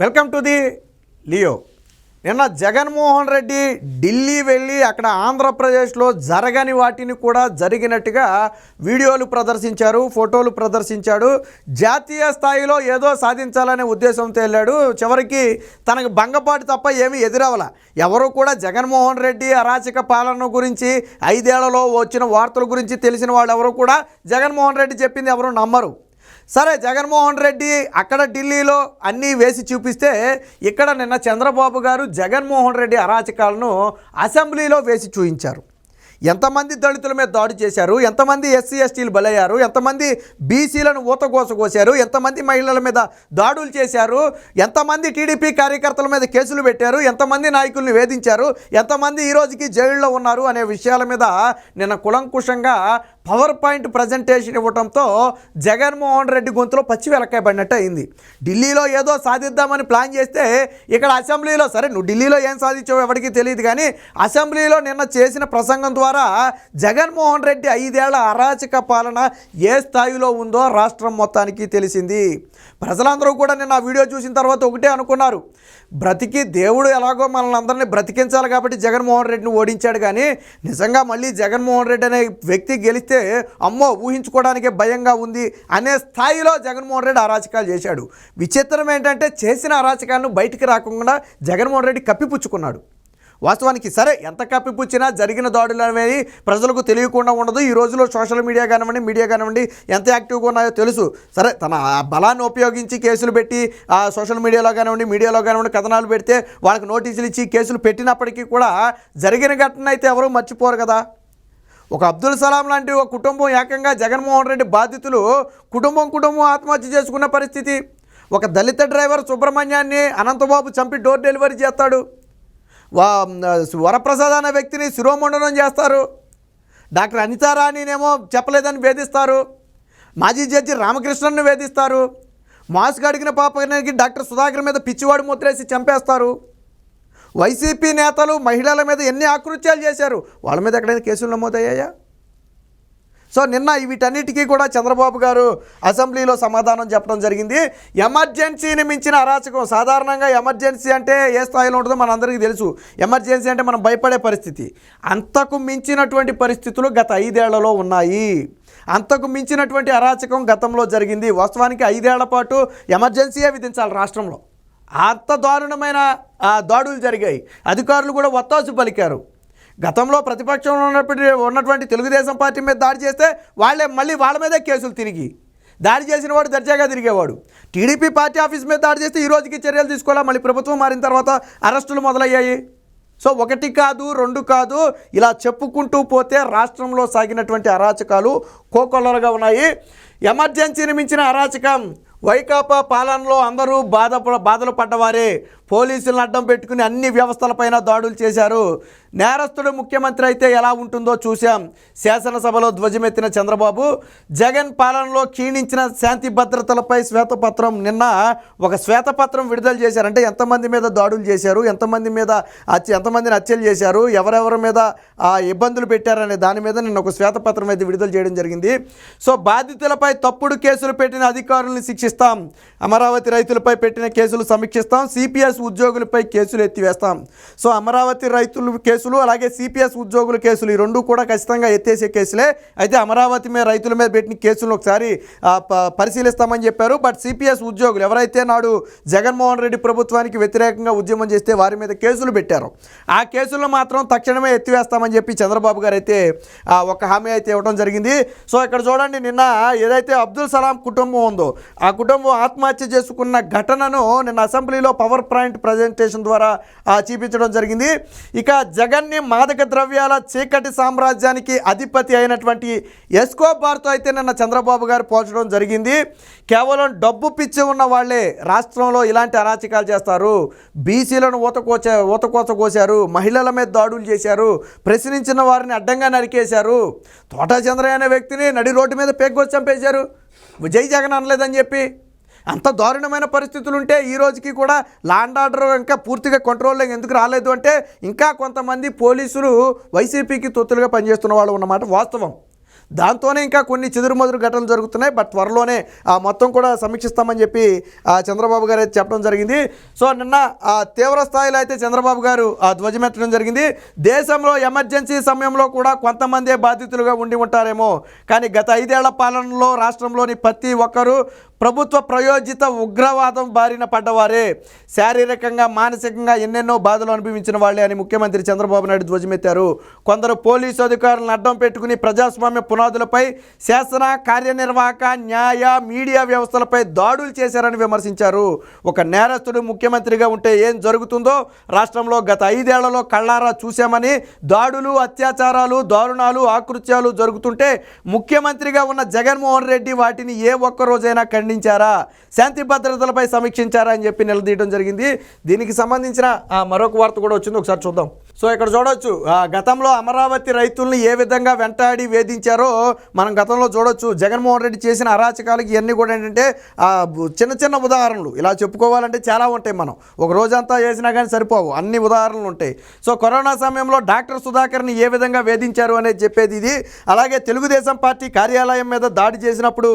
Welcome to the Leo. నిన్న జగన్మోహన్ రెడ్డి ఢిల్లీ వెళ్ళి అక్కడ ఆంధ్రప్రదేశ్లో జరగని వాటిని కూడా జరిగినట్టుగా వీడియోలు ప్రదర్శించారు, ఫోటోలు ప్రదర్శించాడు. జాతీయ స్థాయిలో ఏదో సాధించాలనే ఉద్దేశంతో వెళ్ళాడు. చివరికి తనకు భంగపాటు తప్ప ఏమీ ఎదురవల. ఎవరు కూడా జగన్మోహన్ రెడ్డి అరాచక పాలన గురించి 5 ఏళ్లలో వచ్చిన వార్తల గురించి తెలిసిన వాళ్ళు ఎవరు కూడా జగన్మోహన్ రెడ్డి చెప్పింది ఎవరు నమ్మరు. సరే, జగన్మోహన్ రెడ్డి అక్కడ ఢిల్లీలో అన్నీ వేసి చూపిస్తే ఇక్కడ నిన్న చంద్రబాబు గారు జగన్మోహన్ రెడ్డి అరాచకాలను అసెంబ్లీలో వేసి చూపించారు. ఎంతమంది దళితుల మీద దాడి చేశారు, ఎంతమంది ఎస్సీ ఎస్టీలు బలయ్యారు, ఎంతమంది బీసీలను ఊతకోసకోసారు, ఎంతమంది మహిళల మీద దాడులు చేశారు, ఎంతమంది టీడీపీ కార్యకర్తల మీద కేసులు పెట్టారు, ఎంతమంది నాయకుల్ని వేధించారు, ఎంతమంది ఈ రోజుకి జైల్లో ఉన్నారు అనే విషయాల మీద నిన్న కులంకుషంగా పవర్ పాయింట్ ప్రజెంటేషన్ ఇవ్వడంతో జగన్మోహన్ రెడ్డి గొంతులో పచ్చి వెలకాయబడినట్టు అయింది. ఢిల్లీలో ఏదో సాధిద్దామని ప్లాన్ చేస్తే ఇక్కడ అసెంబ్లీలో, సరే నువ్వు ఢిల్లీలో ఏం సాధించావో ఎవరికి తెలియదు, కానీ అసెంబ్లీలో నిన్న చేసిన ప్రసంగం ద్వారా జగన్మోహన్ రెడ్డి 5 ఏళ్ల అరాచక పాలన ఏ స్థాయిలో ఉందో రాష్ట్రం మొత్తానికి తెలిసింది. ప్రజలందరూ కూడా నిన్న ఆ వీడియో చూసిన తర్వాత ఒకటే అనుకున్నారు, బ్రతికి దేవుడు ఎలాగో మనల్ని అందరినీ బ్రతికించాలి కాబట్టి జగన్మోహన్ రెడ్డిని ఓడించాడు, కానీ నిజంగా మళ్ళీ జగన్మోహన్ రెడ్డి అనే వ్యక్తి గెలిస్తే అమ్మో ఊహించుకోవడానికే భయంగా ఉంది అనే స్థాయిలో జగన్మోహన్ రెడ్డి అరాచకాలు చేశాడు. విచిత్రం ఏంటంటే చేసిన అరాచకాలను బయటికి రాకుండా జగన్మోహన్ రెడ్డి కప్పిపుచ్చుకున్నాడు. వాస్తవానికి సరే ఎంత కప్పిపుచ్చినా జరిగిన దాడులు అనేవి ప్రజలకు తెలియకుండా ఉండదు. ఈ రోజులో సోషల్ మీడియా కానివ్వండి, మీడియా కానివ్వండి ఎంత యాక్టివ్గా ఉన్నాయో తెలుసు. సరే, తన బలాన్ని ఉపయోగించి కేసులు పెట్టి సోషల్ మీడియాలో కానివ్వండి, మీడియాలో కానివ్వండి కథనాలు పెడితే వాళ్ళకి నోటీసులు ఇచ్చి కేసులు పెట్టినప్పటికీ కూడా జరిగిన ఘటన అయితే ఎవరూ మర్చిపోరు కదా. ఒక అబ్దుల్ సలాం లాంటి ఒక కుటుంబం ఏకంగా జగన్మోహన్ రెడ్డి బాధితులు కుటుంబం ఆత్మహత్య చేసుకున్న పరిస్థితి. ఒక దళిత డ్రైవర్ సుబ్రహ్మణ్యాన్ని అనంతబాబు చంపి డోర్ డెలివరీ చేస్తాడు. వరప్రసాద్ అనే వ్యక్తిని శిరోమండనం చేస్తారు. డాక్టర్ అనితారాణినేమో చెప్పలేదని వేధిస్తారు. మాజీ జడ్జి రామకృష్ణన్ను వేధిస్తారు. మాస్క్ అడిగిన పాపకి డాక్టర్ సుధాకర్ మీద పిచ్చివాడు ముద్రేసి చంపేస్తారు. వైసీపీ నేతలు మహిళల మీద ఎన్ని ఆకృత్యాలు చేశారు, వాళ్ళ మీద ఎక్కడైనా కేసులు నమోదయ్యాయా? సో నిన్న వీటన్నిటికీ కూడా చంద్రబాబు గారు అసెంబ్లీలో సమాధానం చెప్పడం జరిగింది. ఎమర్జెన్సీని మించిన అరాచకం. సాధారణంగా ఎమర్జెన్సీ అంటే ఏ స్థాయిలో ఉంటుందో మనందరికీ తెలుసు. ఎమర్జెన్సీ అంటే మనం భయపడే పరిస్థితి. అంతకు మించినటువంటి పరిస్థితులు గత 5 ఏళ్లలో ఉన్నాయి. అంతకు మించినటువంటి అరాచకం గతంలో జరిగింది. వాస్తవానికి 5 ఏళ్ల పాటు ఎమర్జెన్సీయే విధించాలి రాష్ట్రంలో. అంత దారుణమైన దాడులు జరిగాయి. అధికారులు కూడా ఒత్తాసు పలికారు. గతంలో ప్రతిపక్షంలో ఉన్నటువంటి తెలుగుదేశం పార్టీ మీద దాడి చేస్తే మళ్ళీ వాళ్ళ మీదే కేసులు తిరిగి దాడి చేసిన వాడు దర్జాగా తిరిగేవాడు. టీడీపీ పార్టీ ఆఫీస్ మీద దాడి చేస్తే ఈ రోజుకి చర్యలు తీసుకోవాలా, మళ్ళీ ప్రభుత్వం మారిన తర్వాత అరెస్టులు మొదలయ్యాయి. సో 1 కాదు 2 కాదు, ఇలా చెప్పుకుంటూ పోతే రాష్ట్రంలో సాగినటువంటి అరాచకాలు కోకొల్లలుగా ఉన్నాయి. ఎమర్జెన్సీని మించిన అరాచకం. వైకాపా పాలనలో అందరూ బాధలు పడ్డవారే. పోలీసులను అడ్డం పెట్టుకుని అన్ని వ్యవస్థలపైన దాడులు చేశారు. నేరస్తుడు ముఖ్యమంత్రి అయితే ఎలా ఉంటుందో చూశాం. శాసనసభలో ధ్వజమెత్తిన చంద్రబాబు జగన్ పాలనలో క్షీణించిన శాంతి భద్రతలపై శ్వేతపత్రం, నిన్న ఒక శ్వేతపత్రం విడుదల చేశారు. అంటే ఎంతమంది మీద దాడులు చేశారు, ఎంతమందిని హత్యలు చేశారు, ఎవరెవరి మీద ఇబ్బందులు పెట్టారనే దాని మీద నిన్న ఒక శ్వేతపత్రం అయితే విడుదల చేయడం జరిగింది. సో బాధితులపై తప్పుడు కేసులు పెట్టిన అధికారులను శిక్షిస్తాం, అమరావతి రైతులపై పెట్టిన కేసులు సమీక్షిస్తాం, సిపిఎస్ ఉద్యోగులపై కేసులు ఎత్తివేస్తాం. సో అమరావతి రైతుల కేసులు అలాగే సిపిఎస్ ఉద్యోగుల కేసులు ఈ 2 కూడా ఖచ్చితంగా ఎత్తేసే కేసులే. అయితే అమరావతి మీద రైతుల మీద పెట్టిన కేసులను ఒకసారి పరిశీలిస్తామని చెప్పారు. బట్ సిపిఎస్ ఉద్యోగులు ఎవరైతే నాడు జగన్మోహన్ రెడ్డి ప్రభుత్వానికి వ్యతిరేకంగా ఉద్యమం చేస్తే వారి మీద కేసులు పెట్టారు, ఆ కేసులను మాత్రం తక్షణమే ఎత్తివేస్తామని చెప్పి చంద్రబాబు గారు అయితే ఒక హామీ అయితే ఇవ్వడం జరిగింది. సో ఇక్కడ చూడండి, నిన్న ఏదైతే అబ్దుల్ సలాం కుటుంబం ఉందో ఆ కుటుంబం ఆత్మహత్య చేసుకున్న ఘటనను నిన్న అసెంబ్లీలో పవర్ పాయింట్ ప్రజెంటేషన్ ద్వారా చూపించడం జరిగింది. ఇక జగన్ని మాదక ద్రవ్యాల చీకటి సామ్రాజ్యానికి అధిపతి అయినటువంటి ఎస్కోబార్తో అయితే నిన్న చంద్రబాబు గారు పోల్చడం జరిగింది. కేవలం డబ్బు పిచ్చి ఉన్న వాళ్ళే రాష్ట్రంలో ఇలాంటి అరాచకాలు చేస్తారు. బీసీలను ఊతకోసకోసారు, మహిళల మీద దాడులు చేశారు, ప్రశ్నించిన వారిని అడ్డంగా నరికేశారు, తోటా చంద్రయ్య అనే వ్యక్తిని నడి రోడ్డు మీద పేక్కొచ్చి చంపేశారు జై జగన్ అనలేదని చెప్పి. అంత దారుణమైన పరిస్థితులు ఉంటే ఈ రోజుకి కూడా లా అండ్ ఆర్డర్ ఇంకా పూర్తిగా కంట్రోల్లో ఎందుకు రాలేదు అంటే ఇంకా కొంతమంది పోలీసులు వైసీపీకి తొత్తులుగా పనిచేస్తున్న వాళ్ళు ఉన్నమాట వాస్తవం. దాంతోనే ఇంకా కొన్ని చెదురుమదురు ఘటనలు జరుగుతున్నాయి. బట్ త్వరలోనే మొత్తం కూడా సమీక్షిస్తామని చెప్పి చంద్రబాబు గారు అయితే చెప్పడం జరిగింది. సో నిన్న తీవ్ర స్థాయిలో అయితే చంద్రబాబు గారు ధ్వజమెత్తడం జరిగింది. దేశంలో ఎమర్జెన్సీ సమయంలో కూడా కొంతమందే బాధితులుగా ఉండి ఉంటారేమో, కానీ గత 5 ఏళ్ల పాలనలో రాష్ట్రంలోని ప్రతి ఒక్కరూ ప్రభుత్వ ప్రయోజిత ఉగ్రవాదం బారిన పడ్డవారే, శారీరకంగా మానసికంగా ఎన్నెన్నో బాధలు అనుభవించిన వాళ్ళే అని ముఖ్యమంత్రి చంద్రబాబు నాయుడు ధ్వజమెత్తారు. కొందరు పోలీసు అధికారులను అడ్డం పెట్టుకుని ప్రజాస్వామ్య పునాదులపై, శాసన, కార్యనిర్వాహక, న్యాయ, మీడియా వ్యవస్థలపై దాడులు చేశారని విమర్శించారు. ఒక నేరస్తుడు ముఖ్యమంత్రిగా ఉంటే ఏం జరుగుతుందో రాష్ట్రంలో గత 5 ఏళ్లలో కళ్ళారా చూశామని, దాడులు, అత్యాచారాలు, దారుణాలు, ఆకృత్యాలు జరుగుతుంటే ముఖ్యమంత్రిగా ఉన్న జగన్మోహన్ రెడ్డి వాటిని ఏ ఒక్క రోజైనా ఖండించారా, శాంతి భద్రతలపై సమీక్షించారా అని చెప్పి నిలదీయడం జరిగింది. దీనికి సంబంధించిన మరొక వార్త కూడా వచ్చింది, ఒకసారి చూద్దాం. సో ఇక్కడ చూడొచ్చు, గతంలో అమరావతి రైతుల్ని ఏ విధంగా వెంటాడి వేధించారో మనం గతంలో చూడొచ్చు. జగన్మోహన్ రెడ్డి చేసిన అరాచకాలకి ఇవన్నీ కూడా ఏంటంటే చిన్న చిన్న ఉదాహరణలు. ఇలా చెప్పుకోవాలంటే చాలా ఉంటాయి, మనం ఒక రోజంతా చేసినా కానీ సరిపోవు, అన్ని ఉదాహరణలు ఉంటాయి. సో కరోనా సమయంలో డాక్టర్ సుధాకర్ని ఏ విధంగా వేధించారు అనేది చెప్పేది ఇది. అలాగే తెలుగుదేశం పార్టీ కార్యాలయం మీద దాడి చేసినప్పుడు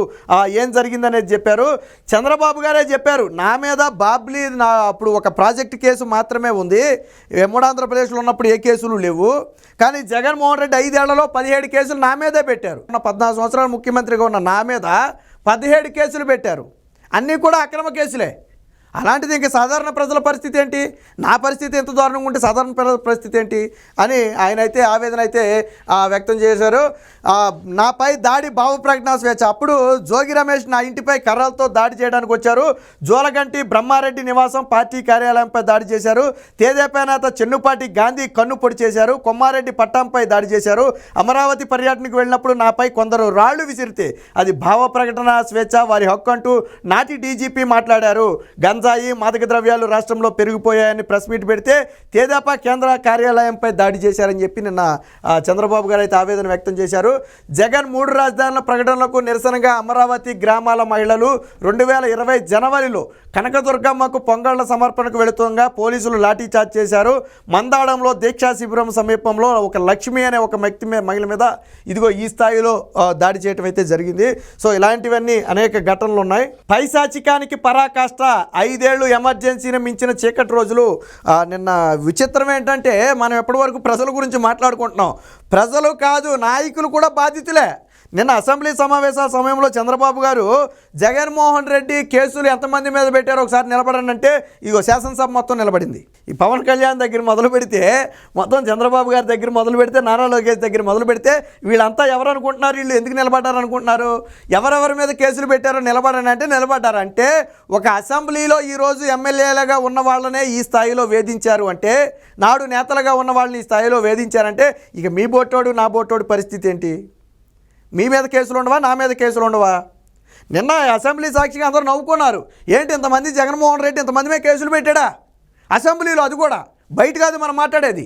ఏం జరిగిందనేది చెప్పారు. చంద్రబాబు గారే చెప్పారు, నా మీద బాబ్లీ అప్పుడు ఒక ప్రాజెక్టు కేసు మాత్రమే ఉంది, ఆంధ్రప్రదేశ్లో ఉన్నప్పుడు ఏ కేసులు లేవు, కానీ జగన్మోహన్ రెడ్డి 5 ఏళ్లలో 17 కేసులు నా మీదే పెట్టారు. 14 సంవత్సరాలు ముఖ్యమంత్రిగా ఉన్న నా మీద 17 కేసులు పెట్టారు, అన్నీ కూడా అక్రమ కేసులే. అలాంటిది ఇంకా సాధారణ ప్రజల పరిస్థితి ఏంటి, నా పరిస్థితి ఎంత దారుణంగా ఉంటే సాధారణ ప్రజల పరిస్థితి ఏంటి అని ఆయన అయితే ఆవేదన అయితే వ్యక్తం చేశారు. నాపై దాడి భావ ప్రకటన స్వేచ్ఛ. అప్పుడు జోగి రమేష్ నా ఇంటిపై కర్రలతో దాడి చేయడానికి వచ్చారు. జోలగంటి బ్రహ్మారెడ్డి నివాసం, పార్టీ కార్యాలయంపై దాడి చేశారు. తేదేపా నేత చెన్నుపాటి గాంధీ కన్ను పొడి చేశారు. కొమ్మారెడ్డి పట్టాంపై దాడి చేశారు. అమరావతి పర్యటనకు వెళ్ళినప్పుడు నాపై కొందరు రాళ్లు విసిరితే అది భావ ప్రకటన స్వేచ్ఛ, వారి హక్కు అంటూ నాటి డీజీపీ మాట్లాడారు. గంజాయి, మాదక ద్రవ్యాలు రాష్ట్రంలో పెరిగిపోయాయని ప్రెస్ మీట్ పెడితే తేదేపా కేంద్ర కార్యాలయంపై దాడి చేశారని చెప్పి నిన్న చంద్రబాబు గారు అయితే ఆవేదన వ్యక్తం చేశారు. జగన్ 3 రాజధానుల ప్రకటనలకు నిరసనగా అమరావతి గ్రామాల మహిళలు 2020 జనవరిలో కనకదుర్గమ్మకు పొంగళ్ల సమర్పణకు వెళుతుండగా పోలీసులు లాఠీచార్జ్ చేశారు. మందాడంలో దీక్షా శిబిరం సమీపంలో ఒక లక్ష్మి అనే ఒక మహిళ మీద ఇదిగో ఈ స్థాయిలో దాడి చేయటం అయితే జరిగింది. సో ఇలాంటివన్నీ అనేక ఘటనలు ఉన్నాయి. పైశాచికానికి పరాకాష్ట, 5 ఏళ్ళు ఎమర్జెన్సీని మించిన చీకటి రోజులు. నిన్న విచిత్రం ఏంటంటే మనం ఎప్పటి వరకు ప్రజల గురించి మాట్లాడుకుంటున్నాం, ప్రజలు కాదు నాయకులు కూడా బాధితులే. నిన్న అసెంబ్లీ సమావేశాల సమయంలో చంద్రబాబు గారు జగన్మోహన్ రెడ్డి కేసులు ఎంతమంది మీద పెట్టారో ఒకసారి నిలబడండి అంటే ఇగో శాసనసభ మొత్తం నిలబడింది. ఈ పవన్ కళ్యాణ్ దగ్గర మొదలు పెడితే, మొత్తం చంద్రబాబు గారి దగ్గర మొదలు పెడితే, నారా లోకేష్ దగ్గర మొదలు పెడితే వీళ్ళంతా ఎవరు అనుకుంటున్నారు, వీళ్ళు ఎందుకు నిలబడ్డారు అనుకుంటున్నారు, ఎవరెవరి మీద కేసులు పెట్టారో నిలబడండి అంటే నిలబడ్డారు. అంటే ఒక అసెంబ్లీలో ఈరోజు ఎమ్మెల్యేలుగా ఉన్న వాళ్ళనే ఈ స్థాయిలో వేధించారు అంటే, నాడు నేతలుగా ఉన్న వాళ్ళని ఈ స్థాయిలో వేధించారంటే ఇక మీ బోటోడు నా బోటోడు పరిస్థితి ఏంటి? మీ మీద కేసులు ఉండవా, నా మీద కేసులు ఉండవా? నిన్న అసెంబ్లీ సాక్షిగా అందరూ నవ్వుకున్నారు. ఏంటి ఇంతమంది జగన్మోహన్ రెడ్డి ఇంతమంది మీద కేసులు పెట్టాడా అసెంబ్లీలో? అది కూడా బయట కాదు మనం మాట్లాడేది,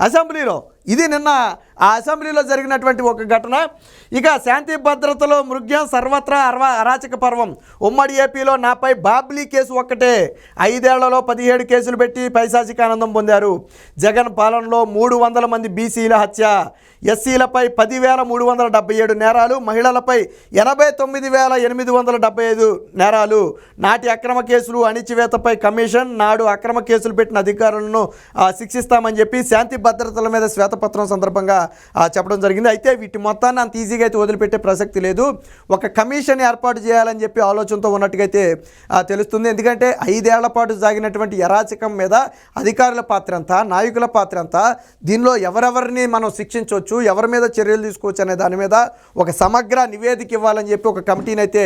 అసెంబ్లీలో. ఇది నిన్న ఆ అసెంబ్లీలో జరిగినటువంటి ఒక ఘటన. ఇక శాంతి భద్రతలో మృగ్యం, సర్వత్రా అరాచక పర్వం. ఉమ్మడి ఏపీలో నాపై బాబ్లీ కేసు ఒక్కటే 5 ఏళ్లలో 17 కేసులు పెట్టి పైశాచిక ఆనందం పొందారు. జగన్ పాలనలో 300 మంది బీసీల హత్య, ఎస్సీలపై 10,377 నేరాలు, మహిళలపై 89,875 నేరాలు. నాటి అక్రమ కేసులు, అణిచివేతపై కమిషన్, నాడు అక్రమ కేసులు పెట్టిన అధికారులను శిక్షిస్తామని చెప్పి శాంతి భద్రతల మీద శ్వేతపత్రం సందర్భంగా చెప్పడం జరిగింది. అయితే వీటి మొత్తాన్ని అంత ఈజీగా అయితే వదిలిపెట్టే ప్రసక్తి లేదు. ఒక కమిషన్ ఏర్పాటు చేయాలని చెప్పి ఆలోచనతో ఉన్నట్టుగైతే తెలుస్తుంది. ఎందుకంటే 5 ఏళ్ల పాటు సాగినటువంటి అరాచకం మీద అధికారుల పాత్ర ఎంత, నాయకుల పాత్ర ఎంత, దీనిలో ఎవరెవరిని మనం శిక్షించవచ్చు, ఎవరి మీద చర్యలు తీసుకోవచ్చు అనే దాని మీద ఒక సమగ్ర నివేదిక ఇవ్వాలని చెప్పి ఒక కమిటీని అయితే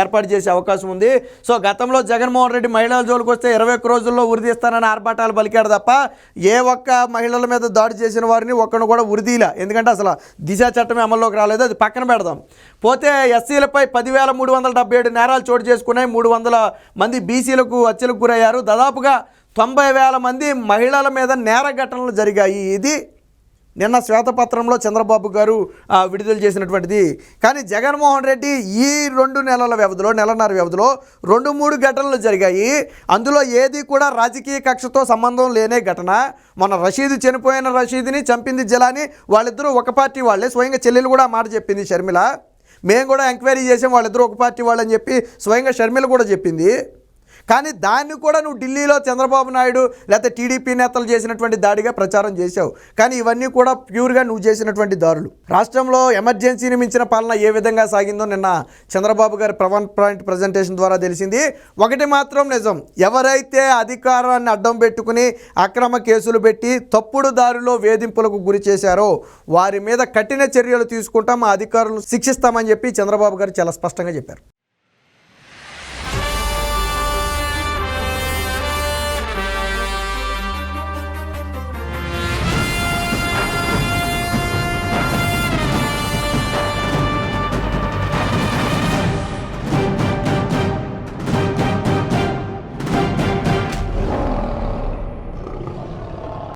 ఏర్పాటు చేసే అవకాశం ఉంది. సో గతంలో జగన్మోహన్ రెడ్డి మహిళల జోలికి వస్తే 21 రోజుల్లో ఉరిదీస్తానని ఆర్భాటాలు పలికాడు తప్ప ఏ ఒక్క మహిళల మీద దాడి చేసిన వారిని ఒక్కను కూడా ఉరిదీలా. ఎందుకంటే అసలు దిశ చట్టమే అమల్లోకి రాలేదు, అది పక్కన పెడదాం. పోతే ఎస్సీలపై 10,377 నేరాలు చోటు చేసుకున్నాయి. 300 మంది బీసీలకు హత్యలకు గురయ్యారు. దాదాపుగా 90,000 మంది మహిళల మీద నేర ఘటనలు జరిగాయి. ఇది నిన్న శ్వేతపత్రంలో చంద్రబాబు గారు విడుదల చేసినటువంటిది. కానీ జగన్మోహన్ రెడ్డి ఈ 2 నెలల వ్యవధిలో, నెలన్నర వ్యవధిలో 2-3 ఘటనలు జరిగాయి. అందులో ఏది కూడా రాజకీయ కక్షతో సంబంధం లేనే ఘటన. మన రషీద్ చనిపోయిన రషీద్ని చంపింది జిలాని, వాళ్ళిద్దరూ ఒక పార్టీ వాళ్ళే. స్వయంగా చెల్లెలు కూడా మాట చెప్పింది షర్మిల. మేము కూడా ఎంక్వైరీ చేసాం, వాళ్ళిద్దరూ ఒక పార్టీ వాళ్ళని చెప్పి స్వయంగా షర్మిల కూడా చెప్పింది. కానీ దాన్ని కూడా నువ్వు ఢిల్లీలో చంద్రబాబు నాయుడు లేకపోతే టీడీపీ నేతలు చేసినటువంటి దాడిగా ప్రచారం చేశావు. కానీ ఇవన్నీ కూడా ప్యూర్గా నువ్వు చేసినటువంటి దారులు. రాష్ట్రంలో ఎమర్జెన్సీని మించిన పాలన ఏ విధంగా సాగిందో నిన్న చంద్రబాబు గారి పాయింట్ ప్రజెంటేషన్ ద్వారా తెలిసింది. ఒకటి మాత్రం నిజం, ఎవరైతే అధికారాన్ని అడ్డం పెట్టుకుని అక్రమ కేసులు పెట్టి తప్పుడు దారిలో వేధింపులకు గురి చేశారో వారి మీద కఠిన చర్యలు తీసుకుంటాం, మా అధికారులను శిక్షిస్తామని చెప్పి చంద్రబాబు గారు చాలా స్పష్టంగా చెప్పారు.